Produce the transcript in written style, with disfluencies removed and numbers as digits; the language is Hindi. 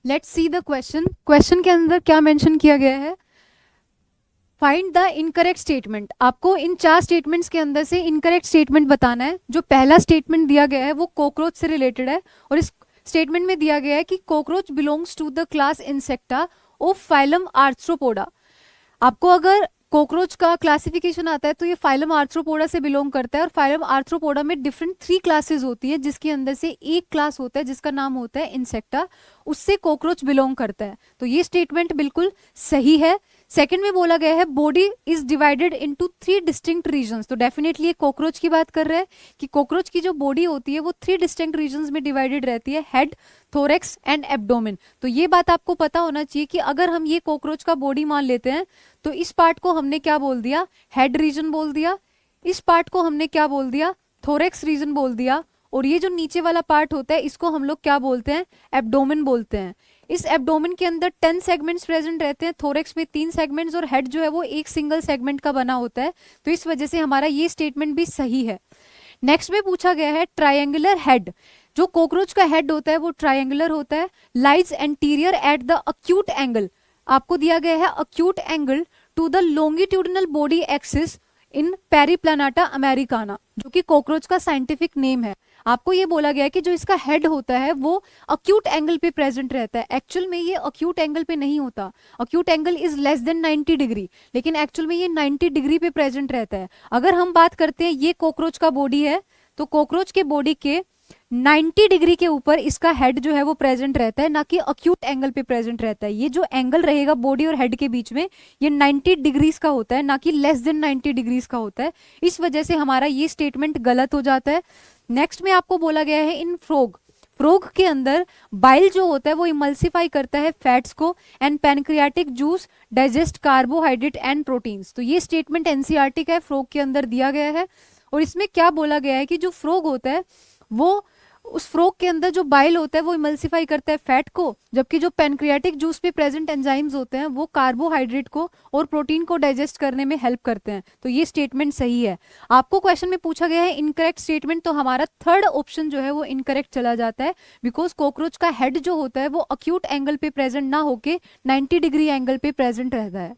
Let's see the question. Question के अंदर क्या मेंशन किया गया है, फाइंड द इनकरेक्ट स्टेटमेंट। आपको इन 4 स्टेटमेंट्स के अंदर से इनकरेक्ट स्टेटमेंट बताना है। जो पहला स्टेटमेंट दिया गया है वो कॉकरोच से रिलेटेड है और इस स्टेटमेंट में दिया गया है कि cockroach belongs to the class Insecta of phylum Arthropoda. आपको अगर कॉकरोच का क्लासिफिकेशन आता है तो ये फाइलम आर्थ्रोपोडा से बिलोंग करता है और फाइलम आर्थ्रोपोडा में डिफरेंट 3 क्लासेस होती है जिसके अंदर से एक क्लास होता है जिसका नाम होता है इंसेक्टा, उससे कॉकरोच बिलोंग करता है। तो ये स्टेटमेंट बिल्कुल सही है। सेकंड में बोला गया है body is divided into 3 distinct regions. तो डेफिनेटली ये कॉकरोच की बात कर रहे हैं कि कॉकरोच की जो बॉडी होती है वो 3 डिस्टिंक्ट रीजन्स में डिवाइडेड रहती है, हेड, थोरेक्स एंड एब्डोमेन। तो ये बात आपको पता होना चाहिए कि अगर हम ये कॉकरोच का बॉडी मान लेते हैं तो इस पार्ट को हमने क्या बोल दिया, हेड रीजन बोल दिया, इस पार्ट को हमने क्या बोल दिया, थोरेक्स रीजन बोल दिया, और ये जो नीचे वाला पार्ट होता है इसको हम लोग क्या बोलते हैं, एब्डोमेन बोलते हैं। इस एब्डोमेन के अंदर 10 सेगमेंट्स प्रेजेंट रहते हैं, थोरेक्स में 3 सेगमेंट्स और हेड जो है वो एक सिंगल सेगमेंट का बना होता है। तो इस वजह से हमारा ये स्टेटमेंट भी सही है। नेक्स्ट में पूछा गया है ट्रायंगुलर हेड। जो कॉकरोच का हेड होता है वो ट्रायंगुलर होता है, lies anterior at the acute angle. आपको दिया गया है acute angle to the longitudinal body axis in Periplaneta americana, जो कि कॉकरोच का साइंटिफिक नेम है। आपको ये बोला गया है कि जो इसका हेड होता है वो अक्यूट एंगल पे प्रेजेंट रहता है। एक्चुअल में ये अक्यूट एंगल पे नहीं होता, acute angle is less than 90 degree, लेकिन एक्चुअल में ये 90 डिग्री पे प्रेजेंट रहता है। अगर हम बात करते हैं ये कॉकरोच का बॉडी है तो कॉकरोच के बॉडी के 90 डिग्री के ऊपर इसका हेड जो है वो प्रेजेंट रहता है, ना कि अक्यूट एंगल पे प्रेजेंट रहता है। ये जो एंगल रहेगा बॉडी और हेड के बीच में ये 90 डिग्रीज का होता है, ना कि लेस देन 90 डिग्रीज का होता है। इस वजह से हमारा ये स्टेटमेंट गलत हो जाता है। नेक्स्ट में आपको बोला गया है इन फ्रॉग, फ्रॉग के अंदर बाइल जो होता है वो इमल्सिफाई करता है फैट्स को and pancreatic juice digest carbohydrate and proteins. तो ये स्टेटमेंट एनसीईआरटी का है, फ्रॉग के अंदर दिया गया है। और इसमें क्या बोला गया है कि जो फ्रॉग होता है वो उस फ्रॉग के अंदर जो बाइल होता है वो इमल्सिफाई करता है फैट को, जबकि जो पैनक्रियाटिक जूस पे प्रेजेंट एंजाइम्स होते हैं वो कार्बोहाइड्रेट को और प्रोटीन को डाइजेस्ट करने में हेल्प करते हैं। तो ये स्टेटमेंट सही है। आपको क्वेश्चन में पूछा गया है इनकरेक्ट स्टेटमेंट, तो हमारा थर्ड ऑप्शन जो है वो इनकरेक्ट चला जाता है, बिकॉज कॉकरोच का हेड जो होता है वो अक्यूट एंगल पे प्रेजेंट ना होके 90 डिग्री एंगल पे प्रेजेंट रहता है।